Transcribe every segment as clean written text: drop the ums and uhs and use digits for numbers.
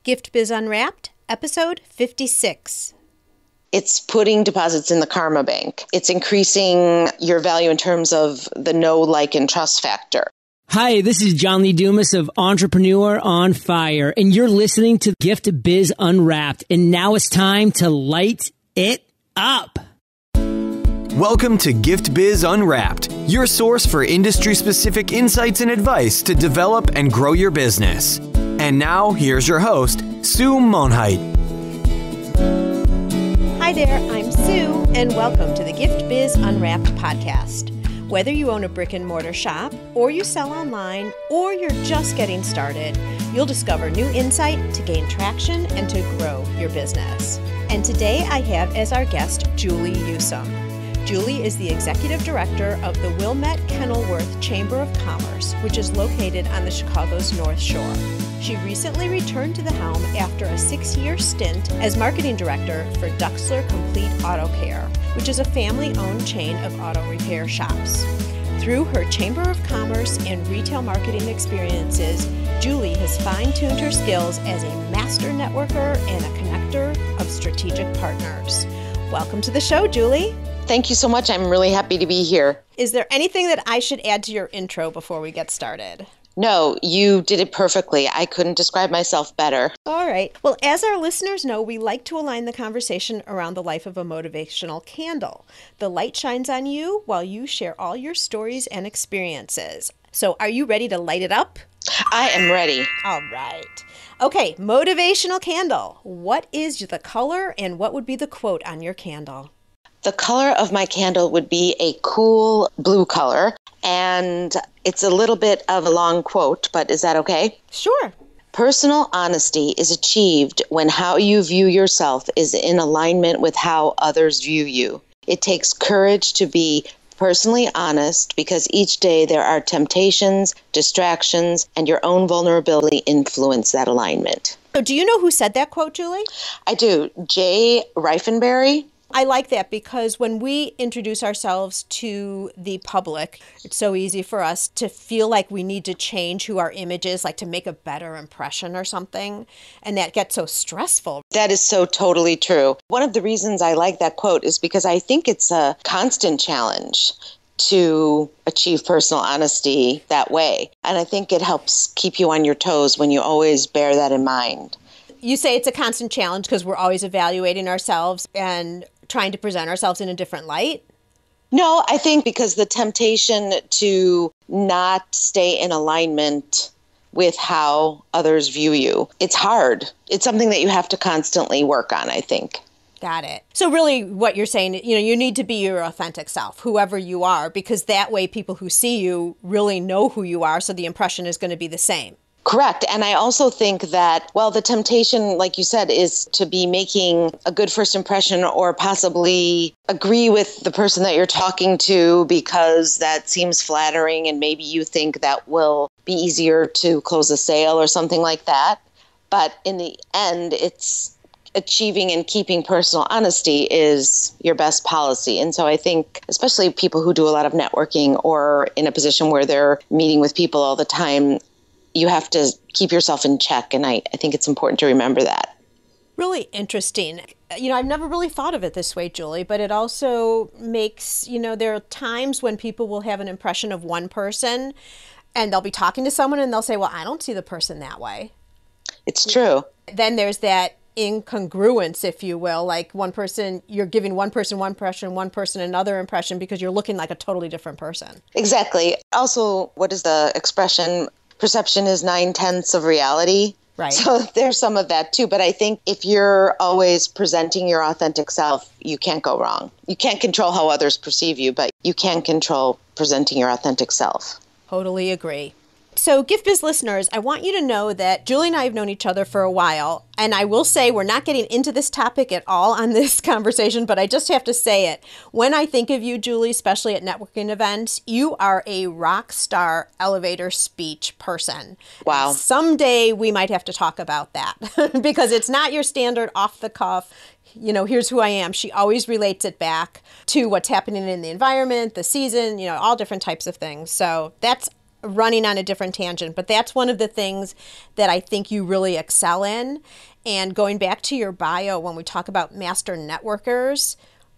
Gift Biz Unwrapped, episode 56. It's putting deposits in the karma bank. It's increasing your value in terms of the know, like, and trust factor. Hi, this is John Lee Dumas of Entrepreneur on Fire, and you're listening to Gift Biz Unwrapped, and now it's time to light it up. Welcome to Gift Biz Unwrapped, your source for industry-specific insights and advice to develop and grow your business. And now, here's your host, Sue Monheit. Hi there, I'm Sue, and welcome to the Gift Biz Unwrapped podcast. Whether you own a brick and mortar shop, or you sell online, or you're just getting started, you'll discover new insight to gain traction and to grow your business. And today I have as our guest, Julie Yusim. Julie is the executive director of the Wilmette Kenilworth Chamber of Commerce, which is located on the Chicago's North Shore. She recently returned to the helm after a 6-year stint as marketing director for Duxler Complete Auto Care, which is a family-owned chain of auto repair shops. Through her Chamber of Commerce and retail marketing experiences, Julie has fine-tuned her skills as a master networker and a connector of strategic partners. Welcome to the show, Julie. Thank you so much. I'm really happy to be here. Is there anything that I should add to your intro before we get started? No, you did it perfectly. I couldn't describe myself better. All right. Well, as our listeners know, we like to align the conversation around the life of a motivational candle. The light shines on you while you share all your stories and experiences. So are you ready to light it up? I am ready. All right. Okay, motivational candle. What is the color and what would be the quote on your candle? The color of my candle would be a cool blue color, and it's a little bit of a long quote, but is that okay? Sure. Personal honesty is achieved when how you view yourself is in alignment with how others view you. It takes courage to be personally honest because each day there are temptations, distractions, and your own vulnerability influence that alignment. So do you know who said that quote, Julie? I do. Jay Reifenberry. I like that because when we introduce ourselves to the public, it's so easy for us to feel like we need to change who our image is, like to make a better impression or something. And that gets so stressful. That is so totally true. One of the reasons I like that quote is because I think it's a constant challenge to achieve personal honesty that way. And I think it helps keep you on your toes when you always bear that in mind. You say it's a constant challenge because we're always evaluating ourselves and trying to present ourselves in a different light? No, I think because the temptation to not stay in alignment with how others view you, it's hard. It's something that you have to constantly work on, I think. Got it. So really what you're saying, you need to be your authentic self, whoever you are, because that way people who see you really know who you are, so the impression is going to be the same. Correct. And I also think that, well, the temptation, like you said, is to be making a good first impression or possibly agree with the person that you're talking to because that seems flattering and maybe you think that will be easier to close a sale or something like that. But in the end, it's achieving and keeping personal honesty is your best policy. And so I think especially people who do a lot of networking or in a position where they're meeting with people all the time, you have to keep yourself in check, and I think it's important to remember that. Really interesting. I've never really thought of it this way, Julie, but it also makes, there are times when people will have an impression of one person, and they'll be talking to someone, and they'll say, well, I don't see the person that way. It's true. Then there's that incongruence, if you will, like one person, you're giving one person one impression, one person another impression because you're looking like a totally different person. Exactly. Also, what is the expression? Perception is 9/10 of reality. Right. So there's some of that too. But I think if you're always presenting your authentic self, you can't go wrong. You can't control how others perceive you, but you can control presenting your authentic self. Totally agree. So Gift Biz listeners, I want you to know that Julie and I have known each other for a while, and I will say we're not getting into this topic at all on this conversation, but I just have to say it. When I think of you, Julie, especially at networking events, you are a rock star elevator speech person. Wow. And someday we might have to talk about that because it's not your standard off the cuff, here's who I am. She always relates it back to what's happening in the environment, the season, all different types of things. So that's running on a different tangent, but that's one of the things that I think you really excel in. And going back to your bio, when we talk about master networkers,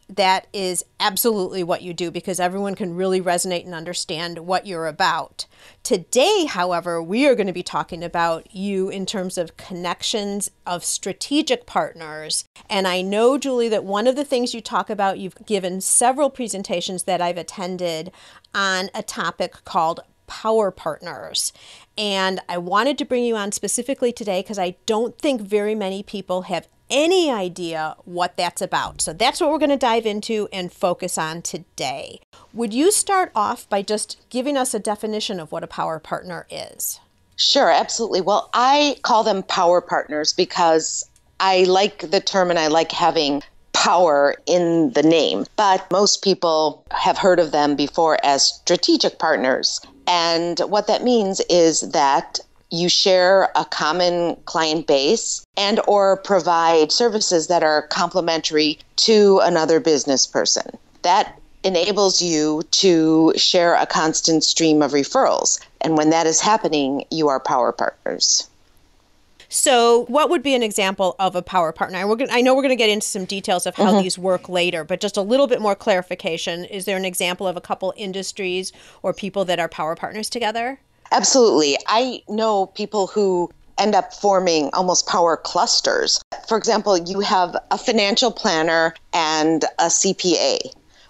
that is absolutely what you do, because everyone can really resonate and understand what you're about. Today, however, we are going to be talking about you in terms of connections of strategic partners. And I know, Julie, that one of the things you talk about, you've given several presentations that I've attended on a topic called power partners. And I wanted to bring you on specifically today because I don't think very many people have any idea what that's about. So that's what we're going to dive into and focus on today. Would you start off by just giving us a definition of what a power partner is? Sure, absolutely. Well, I call them power partners because I like the term and I like having power in the name. But most people have heard of them before as strategic partners. And what that means is that you share a common client base and or provide services that are complementary to another business person. That enables you to share a constant stream of referrals. And when that is happening, you are power partners. So what would be an example of a power partner? I know we're going to get into some details of how these work later, but just a little bit more clarification. Is there an example of a couple industries or people that are power partners together? Absolutely. I know people who end up forming almost power clusters. For example, you have a financial planner and a CPA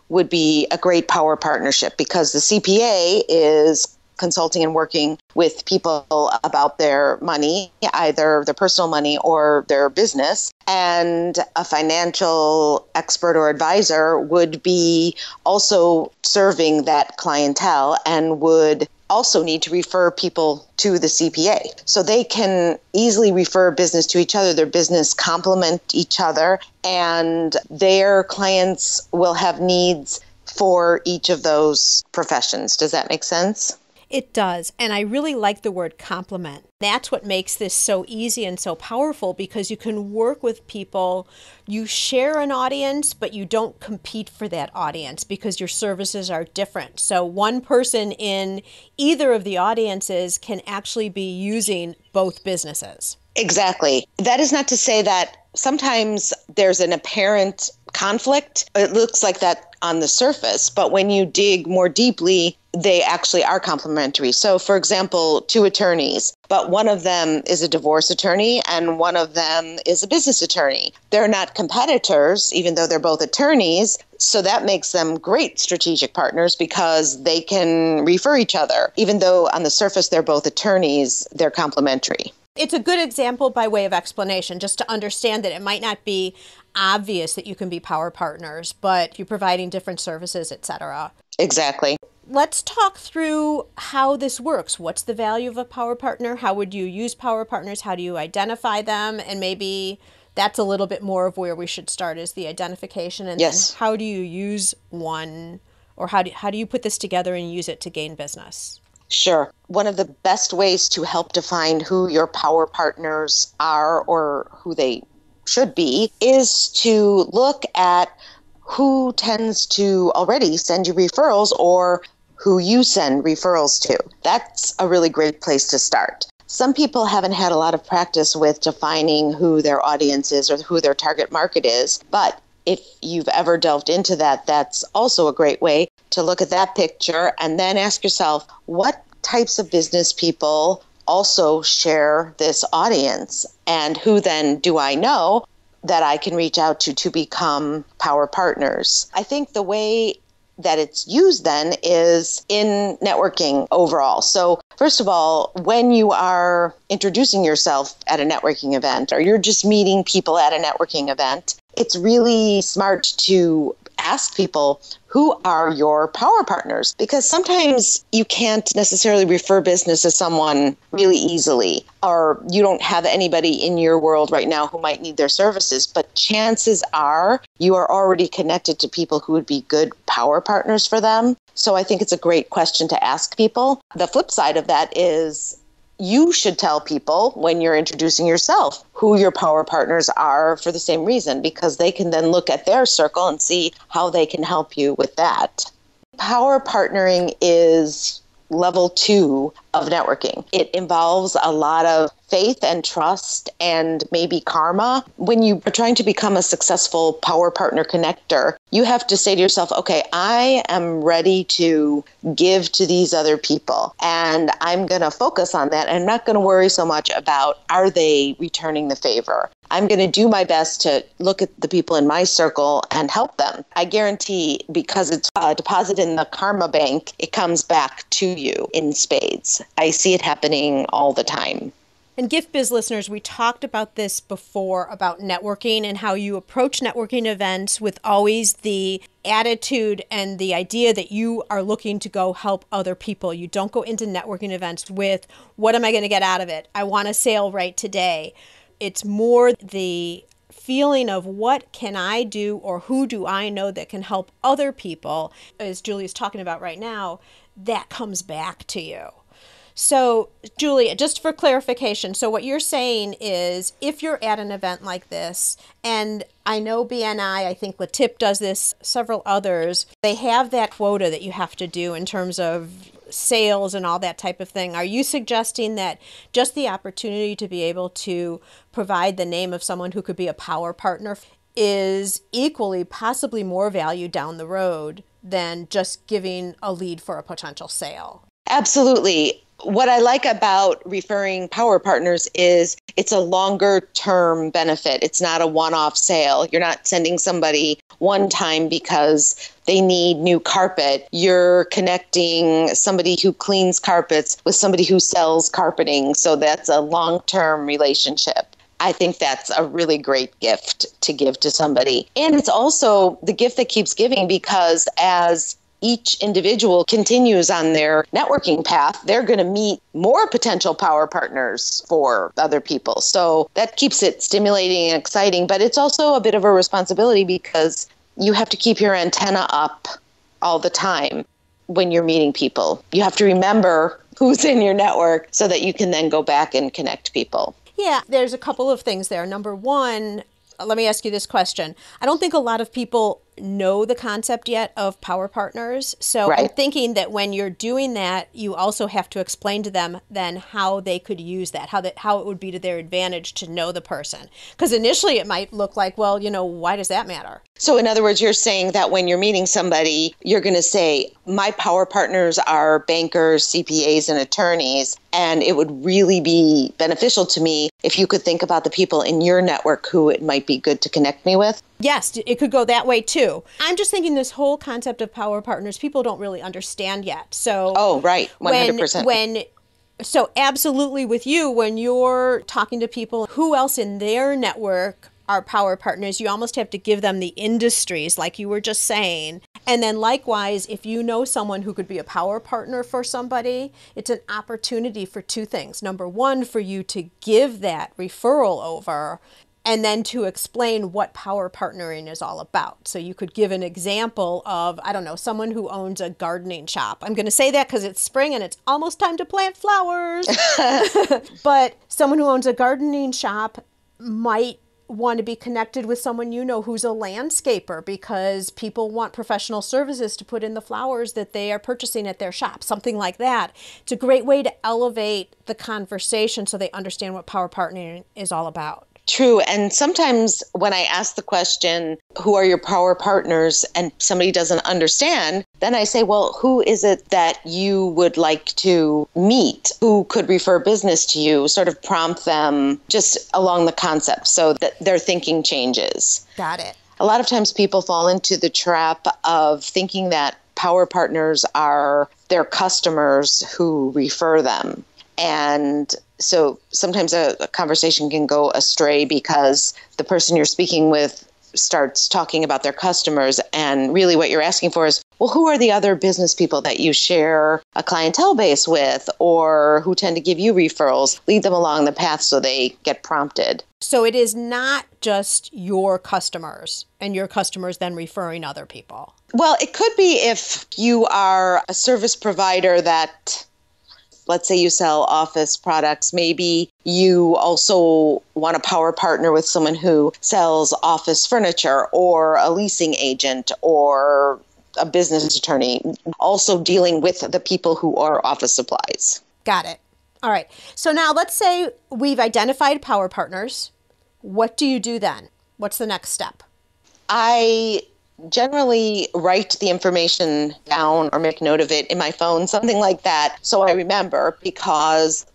would be a great power partnership because the CPA is consulting and working with people about their money, either their personal money or their business. And a financial expert or advisor would be also serving that clientele and would also need to refer people to the CPA. So they can easily refer business to each other. Their business complement each other, and their clients will have needs for each of those professions. Does that make sense? It does. And I really like the word complement. That's what makes this so easy and so powerful, because you can work with people. You share an audience, but you don't compete for that audience because your services are different. So one person in either of the audiences can actually be using both businesses. Exactly. That is not to say that sometimes there's an apparent conflict. It looks like that on the surface, but when you dig more deeply, they actually are complementary. So, for example, two attorneys, but one of them is a divorce attorney and one of them is a business attorney. They're not competitors, even though they're both attorneys. So that makes them great strategic partners because they can refer each other. Even though on the surface they're both attorneys, they're complementary. It's a good example by way of explanation, just to understand that it might not be obvious that you can be power partners, but you're providing different services, etc. Exactly. Let's talk through how this works. What's the value of a power partner? How would you use power partners? How do you identify them? And maybe that's a little bit more of where we should start, is the identification. And yes. Then how do you use one, or how do you put this together and use it to gain business? Sure. One of the best ways to help define who your power partners are or who they should be is to look at who tends to already send you referrals or who you send referrals to. That's a really great place to start. Some people haven't had a lot of practice with defining who their audience is or who their target market is, but if you've ever delved into that, that's also a great way to look at that picture and then ask yourself, what types of business people also share this audience? And who then do I know that I can reach out to become power partners? I think the way that it's used then is in networking overall. So first of all, when you are introducing yourself at a networking event or you're just meeting people at a networking event, it's really smart to ask people, who are your power partners? Because sometimes you can't necessarily refer business to someone really easily, or you don't have anybody in your world right now who might need their services. But chances are you are already connected to people who would be good power partners for them. So I think it's a great question to ask people. The flip side of that is you should tell people when you're introducing yourself who your power partners are for the same reason, because they can then look at their circle and see how they can help you with that. Power partnering is level 2 of networking. It involves a lot of faith and trust and maybe karma. When you are trying to become a successful power partner connector, you have to say to yourself, okay, I am ready to give to these other people, and I'm going to focus on that. I'm not going to worry so much about, are they returning the favor? I'm going to do my best to look at the people in my circle and help them. I guarantee, because it's a deposit in the karma bank, it comes back to you in spades. I see it happening all the time. And Gift Biz listeners, we talked about this before, about networking and how you approach networking events with always the attitude and the idea that you are looking to go help other people. You don't go into networking events with, what am I going to get out of it? I want a sale right today. It's more the feeling of, what can I do, or who do I know that can help other people, as Julie's talking about right now, that comes back to you. So, Julie, just for clarification, so what you're saying is, if you're at an event like this, and I know BNI, I think Latip does this, several others, they have that quota that you have to do in terms of sales and all that type of thing. Are you suggesting that just the opportunity to be able to provide the name of someone who could be a power partner is equally, possibly more value down the road than just giving a lead for a potential sale? Absolutely. What I like about referring power partners is it's a longer term benefit. It's not a one-off sale. You're not sending somebody one time because they need new carpet. You're connecting somebody who cleans carpets with somebody who sells carpeting. So that's a long-term relationship. I think that's a really great gift to give to somebody. And it's also the gift that keeps giving, because as each individual continues on their networking path, they're going to meet more potential power partners for other people. So that keeps it stimulating and exciting, but it's also a bit of a responsibility, because you have to keep your antenna up all the time when you're meeting people. You have to remember who's in your network so that you can then go back and connect people. Yeah, there's a couple of things there. Number one, let me ask you this question. I don't think a lot of people know the concept yet of power partners. So right. I'm thinking that when you're doing that, you also have to explain to them then how they could use that, how it would be to their advantage to know the person. Because initially it might look like, well, why does that matter? So in other words, you're saying that when you're meeting somebody, you're going to say, my power partners are bankers, CPAs, and attorneys, and it would really be beneficial to me if you could think about the people in your network who it might be good to connect me with. Yes, it could go that way too. I'm just thinking this whole concept of power partners, people don't really understand yet. So, oh, right, 100%. So absolutely with you, when you're talking to people, who else in their network are power partners, you almost have to give them the industries, like you were just saying. And then likewise, if you know someone who could be a power partner for somebody, it's an opportunity for two things. Number one, for you to give that referral over, and then to explain what power partnering is all about. So you could give an example of, I don't know, someone who owns a gardening shop. I'm going to say that because it's spring and it's almost time to plant flowers. But someone who owns a gardening shop might want to be connected with someone who's a landscaper, because people want professional services to put in the flowers that they are purchasing at their shop, something like that. It's a great way to elevate the conversation so they understand what power partnering is all about. True. And sometimes when I ask the question, who are your power partners, and somebody doesn't understand, then I say, well, who is it that you would like to meet? Who could refer business to you? Sort of prompt them just along the concept so that their thinking changes. Got it. A lot of times people fall into the trap of thinking that power partners are their customers who refer them. And so sometimes a conversation can go astray because the person you're speaking with starts talking about their customers. And really what you're asking for is, well, who are the other business people that you share a clientele base with, or who tend to give you referrals? Lead them along the path so they get prompted. So it is not just your customers and your customers then referring other people. Well, it could be if you are a service provider that, let's say you sell office products, maybe you also want to power partner with someone who sells office furniture, or a leasing agent, or a business attorney, also dealing with the people who are office supplies. Got it. All right. So now let's say we've identified power partners. What do you do then? What's the next step? I generally write the information down or make note of it in my phone, something like that, so I remember, because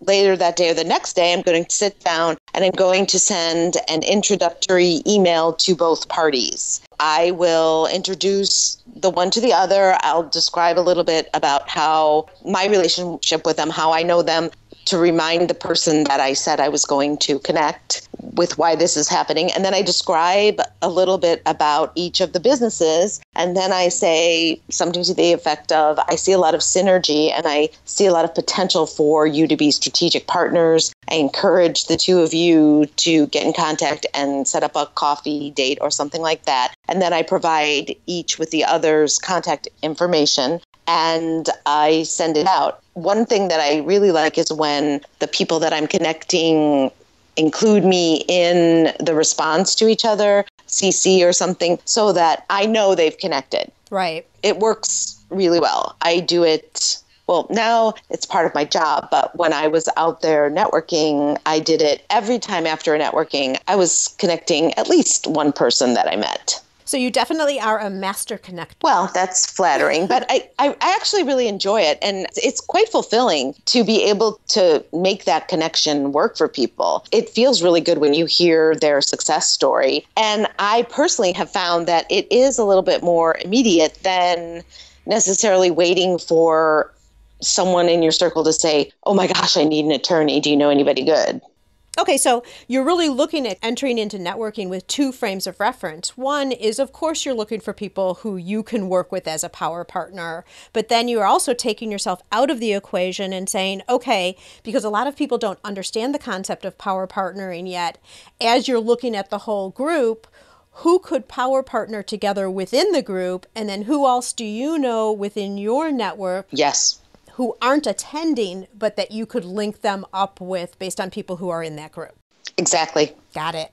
later that day or the next day, I'm going to sit down and I'm going to send an introductory email to both parties. I will introduce the one to the other. I'll describe a little bit about how my relationship with them, how I know them, to remind the person that I said I was going to connect with why this is happening. And then I describe a little bit about each of the businesses. And then I say something to the effect of, I see a lot of synergy and I see a lot of potential for you to be strategic partners. I encourage the two of you to get in contact and set up a coffee date or something like that. And then I provide each with the other's contact information and I send it out. One thing that I really like is when the people that I'm connecting include me in the response to each other, CC or something, so that I know they've connected. Right. It works really well. I do it, well, now it's part of my job, but when I was out there networking, I did it every time after a networking. I was connecting at least one person that I met. So you definitely are a master connector. Well, that's flattering, but I actually really enjoy it. And it's quite fulfilling to be able to make that connection work for people. It feels really good when you hear their success story. And I personally have found that it is a little bit more immediate than necessarily waiting for someone in your circle to say, oh my gosh, I need an attorney. Do you know anybody good? Okay, so you're really looking at entering into networking with two frames of reference. One is, of course, you're looking for people who you can work with as a power partner, but then you're also taking yourself out of the equation and saying, okay, because a lot of people don't understand the concept of power partnering yet, as you're looking at the whole group, who could power partner together within the group, and then who else do you know within your network? Yes. Who aren't attending, but that you could link them up with based on people who are in that group. Exactly. Got it.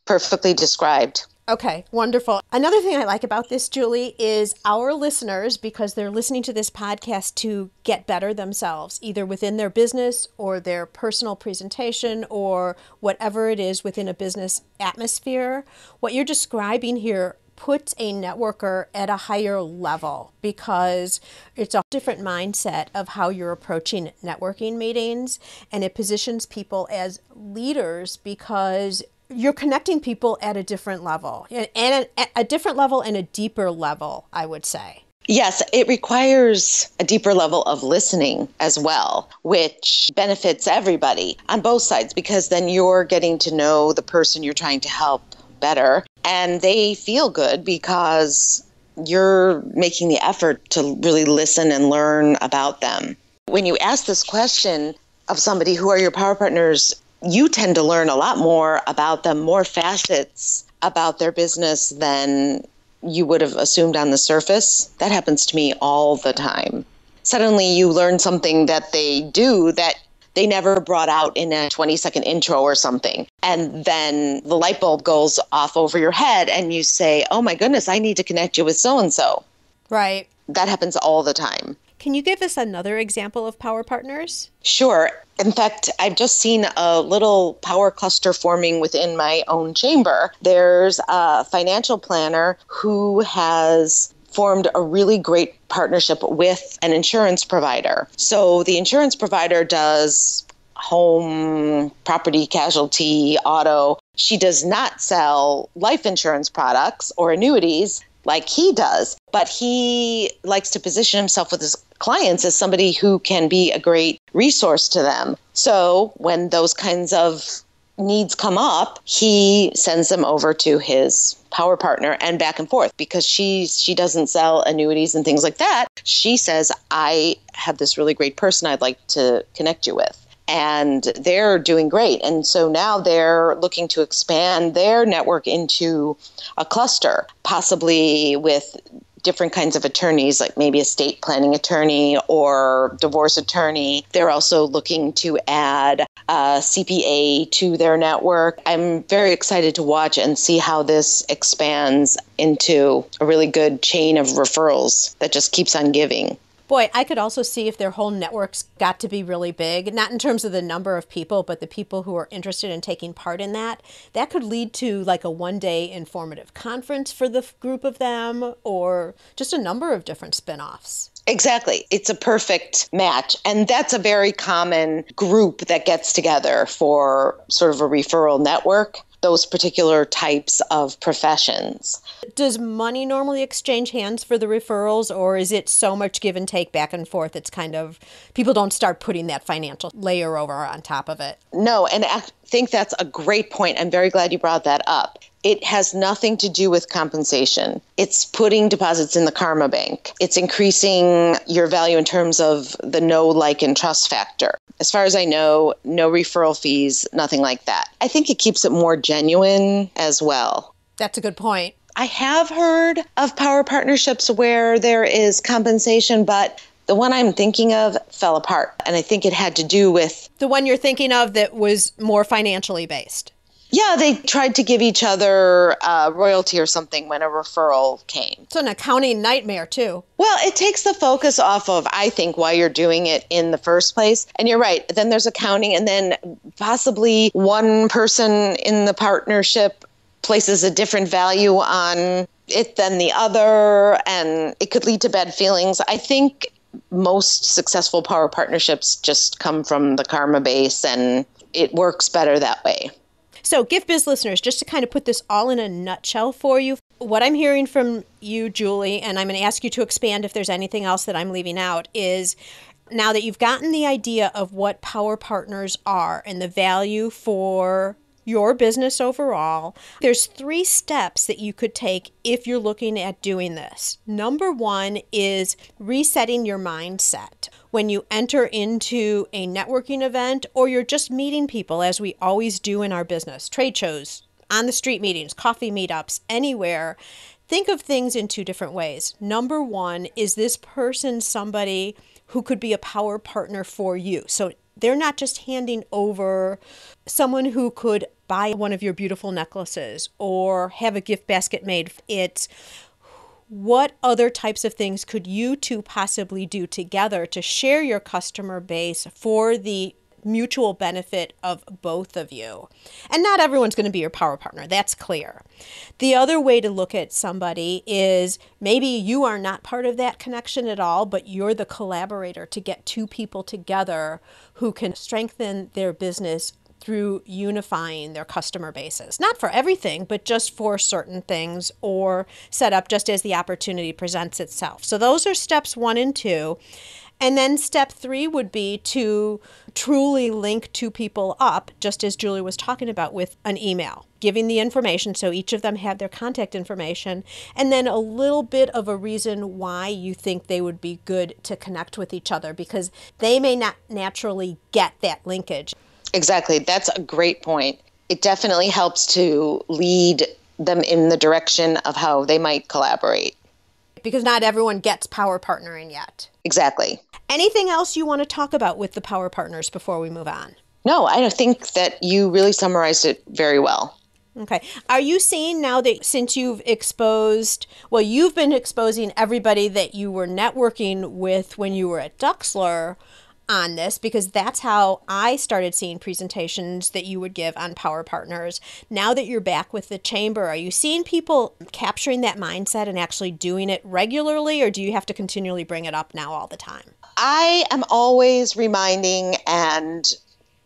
Perfectly described. Okay, wonderful. Another thing I like about this, Julie, is our listeners, because they're listening to this podcast to get better themselves, either within their business or their personal presentation or whatever it is within a business atmosphere. What you're describing here puts a networker at a higher level because it's a different mindset of how you're approaching networking meetings, and it positions people as leaders because you're connecting people at a different level, and a different level and a deeper level, I would say. Yes, it requires a deeper level of listening as well, which benefits everybody on both sides, because then you're getting to know the person you're trying to help better, and they feel good because you're making the effort to really listen and learn about them. When you ask this question of somebody, who are your power partners, you tend to learn a lot more about them, more facets about their business than you would have assumed on the surface. That happens to me all the time. Suddenly you learn something that they do that they never brought out in a 20-second intro or something. And then the light bulb goes off over your head and you say, oh my goodness, I need to connect you with so-and-so. Right. That happens all the time. Can you give us another example of power partners? Sure. In fact, I've just seen a little power cluster forming within my own chamber. There's a financial planner who has formed a really great partnership with an insurance provider. So the insurance provider does home, property, casualty, auto. She does not sell life insurance products or annuities like he does, but he likes to position himself with his clients as somebody who can be a great resource to them. So when those kinds of needs come up, he sends them over to his power partner and back and forth, because she doesn't sell annuities and things like that. She says, I have this really great person I'd like to connect you with. And they're doing great. And so now they're looking to expand their network into a cluster, possibly with different kinds of attorneys, like maybe estate planning attorney or divorce attorney. They're also looking to add a CPA to their network. I'm very excited to watch and see how this expands into a really good chain of referrals that just keeps on giving. Boy, I could also see if their whole networks got to be really big, not in terms of the number of people, but the people who are interested in taking part in that. That could lead to like a one-day informative conference for the group of them, or just a number of different spin-offs. Exactly. It's a perfect match. And that's a very common group that gets together for sort of a referral network, those particular types of professions. Does money normally exchange hands for the referrals, or is it so much give and take back and forth? It's kind of, people don't start putting that financial layer over on top of it. No, and I think that's a great point. I'm very glad you brought that up. It has nothing to do with compensation. It's putting deposits in the karma bank. It's increasing your value in terms of the know, like, and trust factor. As far as I know, no referral fees, nothing like that. I think it keeps it more genuine as well. That's a good point. I have heard of power partnerships where there is compensation, but the one I'm thinking of fell apart. And I think it had to do with... The one you're thinking of that was more financially based. Yeah, they tried to give each other royalty or something when a referral came. It's an accounting nightmare, too. Well, it takes the focus off of, I think, why you're doing it in the first place. And you're right. Then there's accounting, and then possibly one person in the partnership places a different value on it than the other, and it could lead to bad feelings. I think most successful power partnerships just come from the karma base, and it works better that way. So Gift Biz listeners, just to kind of put this all in a nutshell for you, what I'm hearing from you, Julie, and I'm going to ask you to expand if there's anything else that I'm leaving out, is now that you've gotten the idea of what power partners are and the value for your business overall, there's 3 steps that you could take if you're looking at doing this. Number 1 is resetting your mindset. When you enter into a networking event or you're just meeting people, as we always do in our business, trade shows, on the street meetings, coffee meetups, anywhere, think of things in 2 different ways. Number 1, is this person somebody who could be a power partner for you? So they're not just handing over someone who could buy one of your beautiful necklaces or have a gift basket made. It's what other types of things could you two possibly do together to share your customer base for the mutual benefit of both of you? And not everyone's going to be your power partner. That's clear. The other way to look at somebody is maybe you are not part of that connection at all, but you're the collaborator to get 2 people together who can strengthen their business through unifying their customer bases. Not for everything, but just for certain things, or set up just as the opportunity presents itself. So those are steps 1 and 2. And then step 3 would be to truly link 2 people up, just as Julie was talking about, with an email, giving the information so each of them have their contact information, and then a little bit of a reason why you think they would be good to connect with each other, because they may not naturally get that linkage. Exactly. That's a great point. It definitely helps to lead them in the direction of how they might collaborate. Because not everyone gets power partnering yet. Exactly. Anything else you want to talk about with the power partners before we move on? No, I think that you really summarized it very well. Okay. Are you seeing now that since you've you've been exposing everybody that you were networking with when you were at Duxler on this, because that's how I started seeing presentations that you would give on power partners. Now that you're back with the chamber, are you seeing people capturing that mindset and actually doing it regularly, or do you have to continually bring it up now all the time? I am always reminding and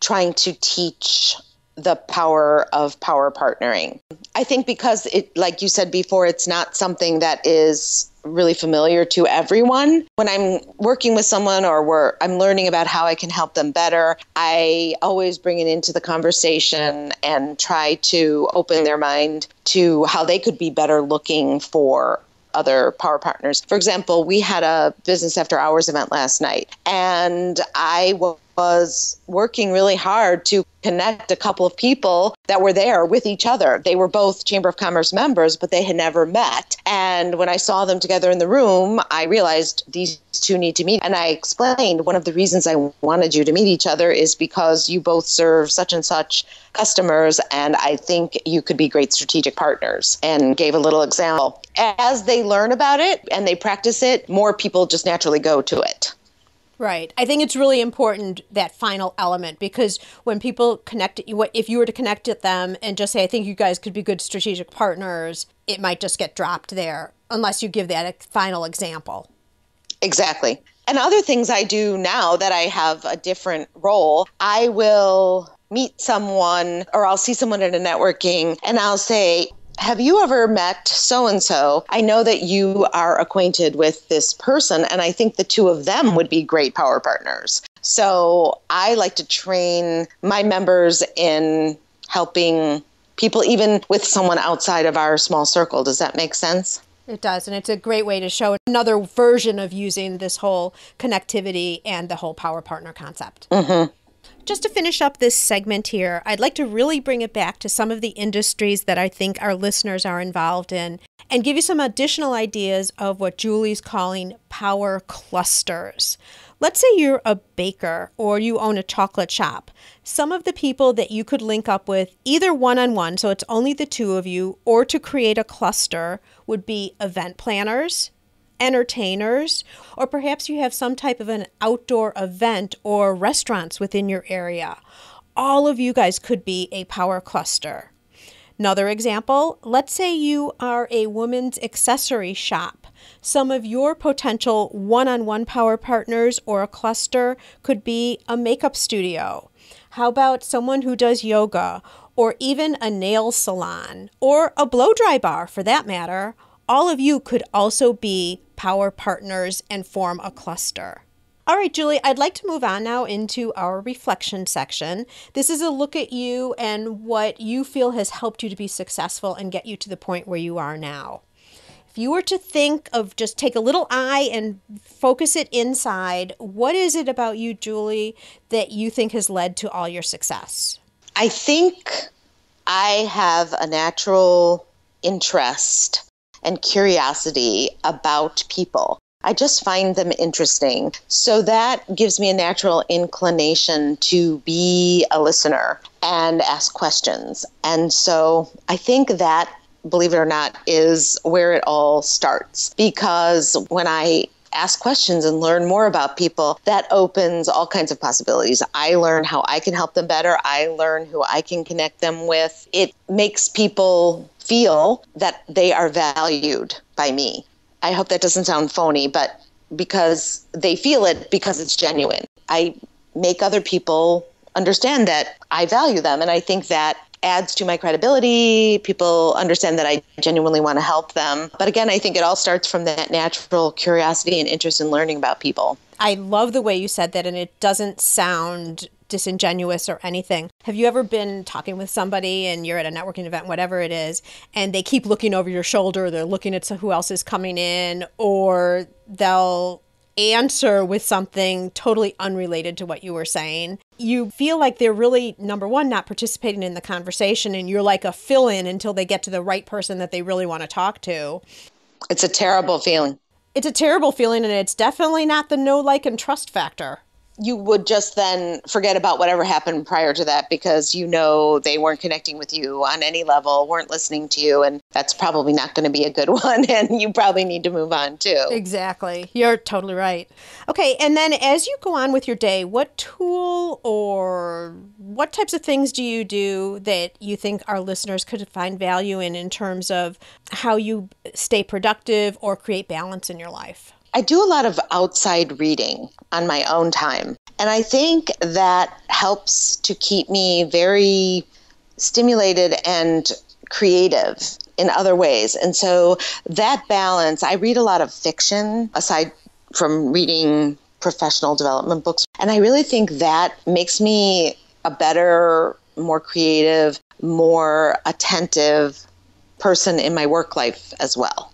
trying to teach the power of power partnering. I think because it, like you said before, it's not something that is really familiar to everyone. When I'm working with someone or I'm learning about how I can help them better, I always bring it into the conversation and try to open their mind to how they could be better looking for other power partners. For example, we had a business after hours event last night, and I was working really hard to connect a couple of people that were there with each other. They were both Chamber of Commerce members, but they had never met. And when I saw them together in the room, I realized these two need to meet. And I explained one of the reasons I wanted you to meet each other is because you both serve such and such customers, and I think you could be great strategic partners, and gave a little example. As they learn about it and they practice it, more people just naturally go to it. Right. I think it's really important, that final element, because when people connect, if you were to connect with them and just say, I think you guys could be good strategic partners, it might just get dropped there unless you give that final example. Exactly. And other things I do now that I have a different role, I will meet someone or I'll see someone at a networking and I'll say, have you ever met so-and-so? I know that you are acquainted with this person, and I think the two of them would be great power partners. So I like to train my members in helping people, even with someone outside of our small circle. Does that make sense? It does, and it's a great way to show another version of using this whole connectivity and the whole power partner concept. Mm-hmm. Just to finish up this segment here, I'd like to really bring it back to some of the industries that I think our listeners are involved in and give you some additional ideas of what Julie's calling power clusters. Let's say you're a baker or you own a chocolate shop. Some of the people that you could link up with, either one-on-one, so it's only the two of you, or to create a cluster, would be event planners, entertainers, or perhaps you have some type of an outdoor event or restaurants within your area. All of you guys could be a power cluster. Another example, let's say you are a women's accessory shop. Some of your potential one-on-one power partners or a cluster could be a makeup studio. How about someone who does yoga, or even a nail salon, or a blow-dry bar for that matter? All of you could also be power partners and form a cluster. All right, Julie, I'd like to move on now into our reflection section. This is a look at you and what you feel has helped you to be successful and get you to the point where you are now. If you were to think of, just take a little eye and focus it inside, what is it about you, Julie, that you think has led to all your success? I think I have a natural interest and curiosity about people. I just find them interesting. So that gives me a natural inclination to be a listener and ask questions. And so I think that, believe it or not, is where it all starts. Because when I ask questions and learn more about people, that opens all kinds of possibilities. I learn how I can help them better. I learn who I can connect them with. It makes people feel that they are valued by me. I hope that doesn't sound phony, but because they feel it, because it's genuine. I make other people understand that I value them, and I think that adds to my credibility. People understand that I genuinely want to help them. But again, I think it all starts from that natural curiosity and interest in learning about people. I love the way you said that, and it doesn't sound disingenuous or anything. Have you ever been talking with somebody and you're at a networking event, whatever it is, and they keep looking over your shoulder, they're looking at who else is coming in, or they'll answer with something totally unrelated to what you were saying? You feel like they're really, number one, not participating in the conversation, and you're like a fill-in until they get to the right person that they really want to talk to. It's a terrible feeling. It's a terrible feeling, and it's definitely not the know, like, and trust factor. You would just then forget about whatever happened prior to that because you know they weren't connecting with you on any level, weren't listening to you, and that's probably not going to be a good one, and you probably need to move on too. Exactly. You're totally right. Okay, and then as you go on with your day, what tool or what types of things do you do that you think our listeners could find value in terms of how you stay productive or create balance in your life? I do a lot of outside reading on my own time. And I think that helps to keep me very stimulated and creative in other ways. And so that balance, I read a lot of fiction aside from reading professional development books. And I really think that makes me a better, more creative, more attentive person in my work life as well.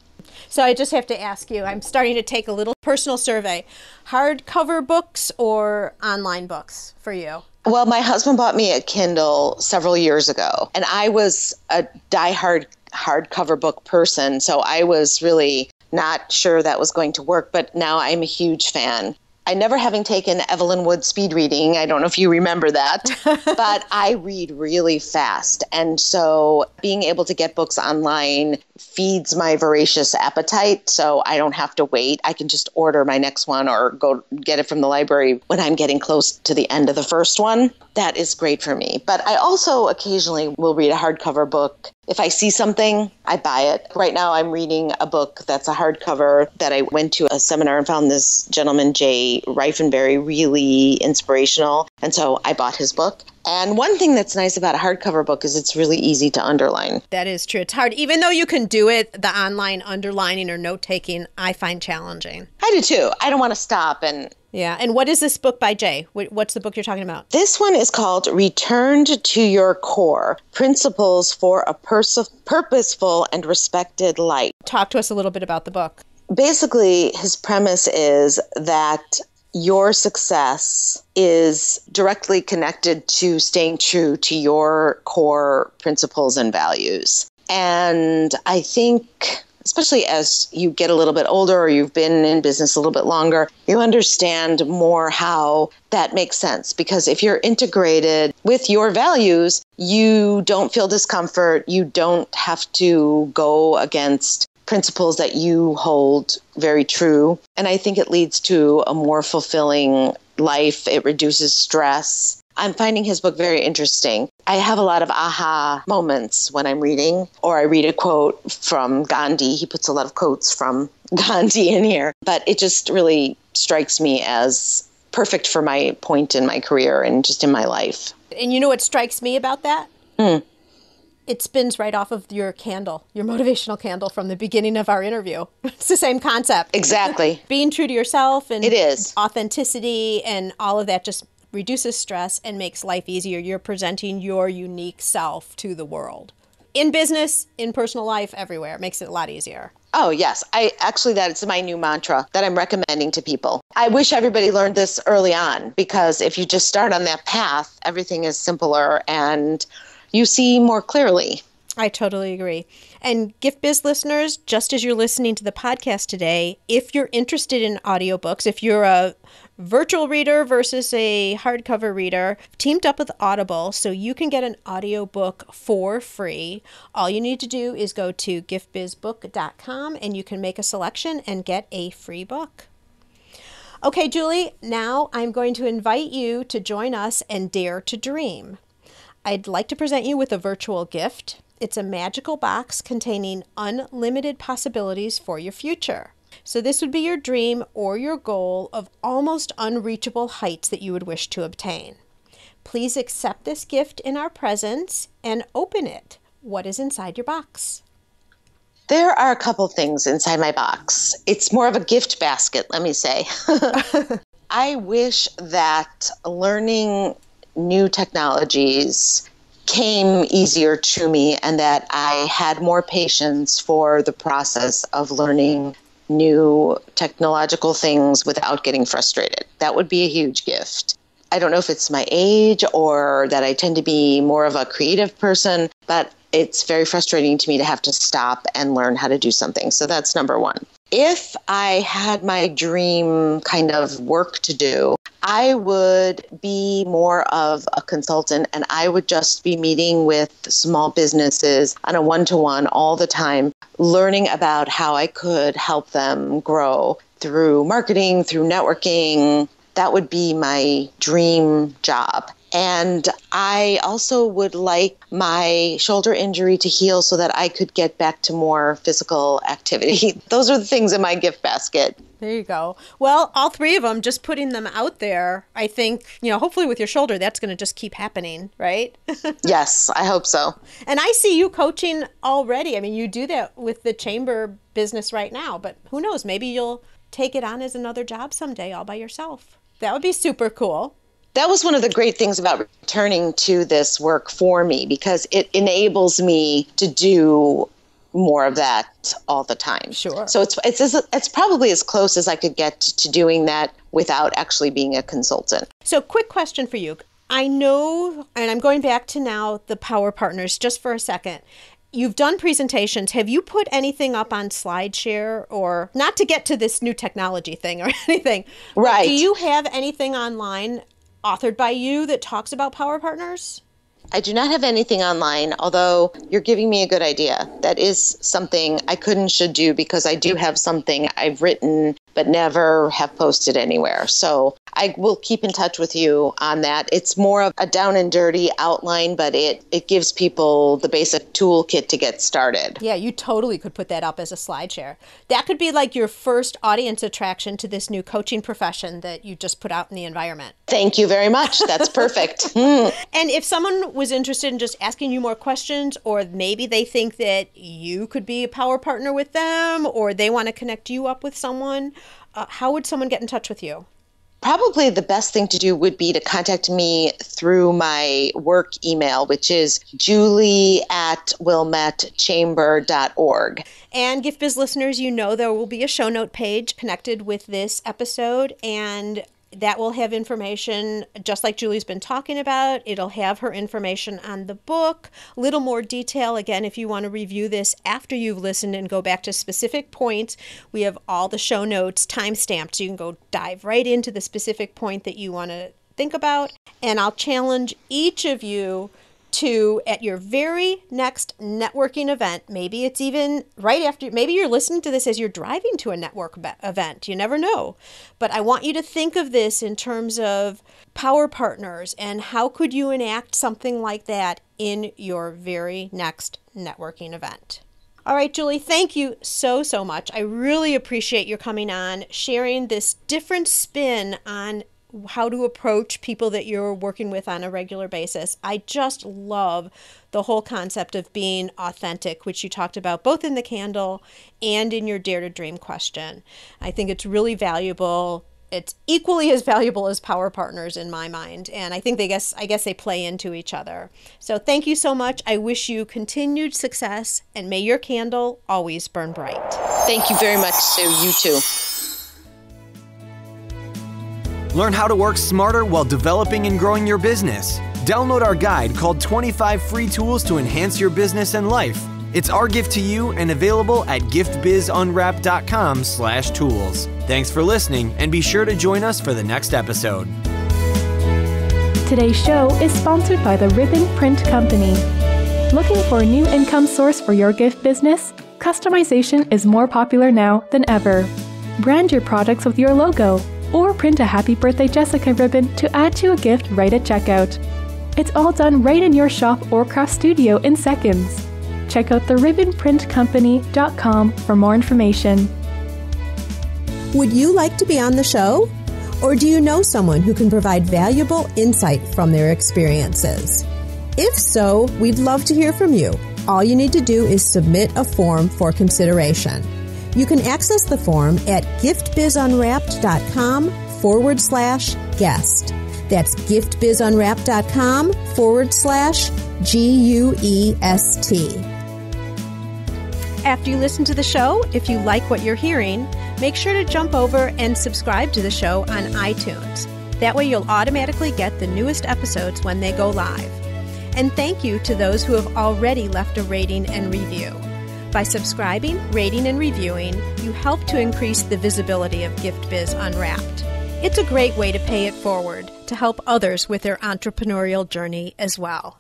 So I just have to ask you, I'm starting to take a little personal survey. Hardcover books or online books for you? Well, my husband bought me a Kindle several years ago, and I was a diehard hardcover book person, so I was really not sure that was going to work, but now I'm a huge fan. I never having taken Evelyn Wood speed reading, I don't know if you remember that, but I read really fast. And so being able to get books online feeds my voracious appetite, so I don't have to wait. I can just order my next one or go get it from the library when I'm getting close to the end of the first one. That is great for me. But I also occasionally will read a hardcover book. If I see something, I buy it. Right now, I'm reading a book that's a hardcover that I went to a seminar and found this gentleman, Jay Reifenberry, really inspirational. And so I bought his book. And one thing that's nice about a hardcover book is it's really easy to underline. That is true. It's hard. Even though you can do it, the online underlining or note-taking, I find challenging. I do too. I don't want to stop and... Yeah. And what is this book by Jay? What's the book you're talking about? This one is called Returned to Your Core, Principles for a Purposeful and Respected Life. Talk to us a little bit about the book. Basically, his premise is that your success is directly connected to staying true to your core principles and values. And I think, especially as you get a little bit older or you've been in business a little bit longer, you understand more how that makes sense. Because if you're integrated with your values, you don't feel discomfort. You don't have to go against principles that you hold very true. And I think it leads to a more fulfilling life. It reduces stress. I'm finding his book very interesting. I have a lot of aha moments when I'm reading, or I read a quote from Gandhi. He puts a lot of quotes from Gandhi in here, but it just really strikes me as perfect for my point in my career and just in my life. And you know what strikes me about that? It spins right off of your candle, your motivational candle from the beginning of our interview. It's the same concept. Exactly. Being true to yourself and it is. Authenticity and all of that just reduces stress and makes life easier. You're presenting your unique self to the world. In business, in personal life, everywhere. It makes it a lot easier. Oh, yes. That's my new mantra that I'm recommending to people. I wish everybody learned this early on, because if you just start on that path, everything is simpler and you see more clearly. I totally agree. And Gift Biz listeners, just as you're listening to the podcast today, if you're interested in audiobooks, if you're a virtual reader versus a hardcover reader, teamed up with Audible so you can get an audiobook for free. All you need to do is go to giftbizbook.com and you can make a selection and get a free book. Okay, Julie, now I'm going to invite you to join us and dare to dream. I'd like to present you with a virtual gift. It's a magical box containing unlimited possibilities for your future. So this would be your dream or your goal of almost unreachable heights that you would wish to obtain. Please accept this gift in our presence and open it. What is inside your box? There are a couple things inside my box. It's more of a gift basket, let me say. I wish that learning new technologies came easier to me and that I had more patience for the process of learning new technological things without getting frustrated. That would be a huge gift. I don't know if it's my age or that I tend to be more of a creative person, but it's very frustrating to me to have to stop and learn how to do something. So that's number one. If I had my dream kind of work to do, I would be more of a consultant and I would just be meeting with small businesses on a one-to-one all the time, learning about how I could help them grow through marketing, through networking. That would be my dream job. And I also would like my shoulder injury to heal so that I could get back to more physical activity. Those are the things in my gift basket. There you go. Well, all three of them, just putting them out there, I think, hopefully with your shoulder, that's going to just keep happening, right? Yes, I hope so. And I see you coaching already. I mean, you do that with the chamber business right now, but who knows, maybe you'll take it on as another job someday all by yourself. That would be super cool. That was one of the great things about returning to this work for me, because it enables me to do more of that all the time. Sure. So it's probably as close as I could get to doing that without actually being a consultant. So quick question for you. I know, and I'm going back to now the Power Partners just for a second. You've done presentations. Have you put anything up on SlideShare, or not to get to this new technology thing or anything? Right. Do you have anything online authored by you that talks about Power Partners? I do not have anything online, although you're giving me a good idea. That is something I could and should do, because I do have something I've written but never have posted anywhere. So I will keep in touch with you on that. It's more of a down and dirty outline, but it gives people the basic toolkit to get started. Yeah, you totally could put that up as a SlideShare. That could be like your first audience attraction to this new coaching profession that you just put out in the environment. Thank you very much. That's perfect. And if someone was interested in just asking you more questions, or maybe they think that you could be a power partner with them, or they want to connect you up with someone, how would someone get in touch with you? Probably the best thing to do would be to contact me through my work email, which is julie@wilmettechamber.org. And Gift Biz listeners, you know there will be a show note page connected with this episode, and that will have information just like Julie's been talking about. It'll have her information on the book, a little more detail. Again, if you want to review this after you've listened and go back to specific points, we have all the show notes timestamped, so you can go dive right into the specific point that you want to think about. And I'll challenge each of you to, at your very next networking event, maybe it's even right after, maybe you're listening to this as you're driving to a network event, you never know. But I want you to think of this in terms of power partners and how could you enact something like that in your very next networking event. All right, Julie, thank you so much. I really appreciate your coming on, sharing this different spin on how to approach people that you're working with on a regular basis. I just love the whole concept of being authentic, which you talked about both in the candle and in your Dare to Dream question. I think it's really valuable. It's equally as valuable as power partners in my mind. And I think I guess they play into each other. So thank you so much. I wish you continued success, and may your candle always burn bright. Thank you very much, Sue. You too. Learn how to work smarter while developing and growing your business. Download our guide called 25 Free Tools to Enhance Your Business and Life. It's our gift to you and available at giftbizunwrapped.com/tools. Thanks for listening, and be sure to join us for the next episode. Today's show is sponsored by the Ribbon Print Company. Looking for a new income source for your gift business? Customization is more popular now than ever. Brand your products with your logo, or print a Happy Birthday Jessica ribbon to add to a gift right at checkout. It's all done right in your shop or craft studio in seconds. Check out theribbonprintcompany.com for more information. Would you like to be on the show? Or do you know someone who can provide valuable insight from their experiences? If so, we'd love to hear from you. All you need to do is submit a form for consideration. You can access the form at giftbizunwrapped.com/guest. That's giftbizunwrapped.com/GUEST. After you listen to the show, if you like what you're hearing, make sure to jump over and subscribe to the show on iTunes. That way you'll automatically get the newest episodes when they go live. And thank you to those who have already left a rating and review. By subscribing, rating, and reviewing, you help to increase the visibility of Gift Biz Unwrapped. It's a great way to pay it forward to help others with their entrepreneurial journey as well.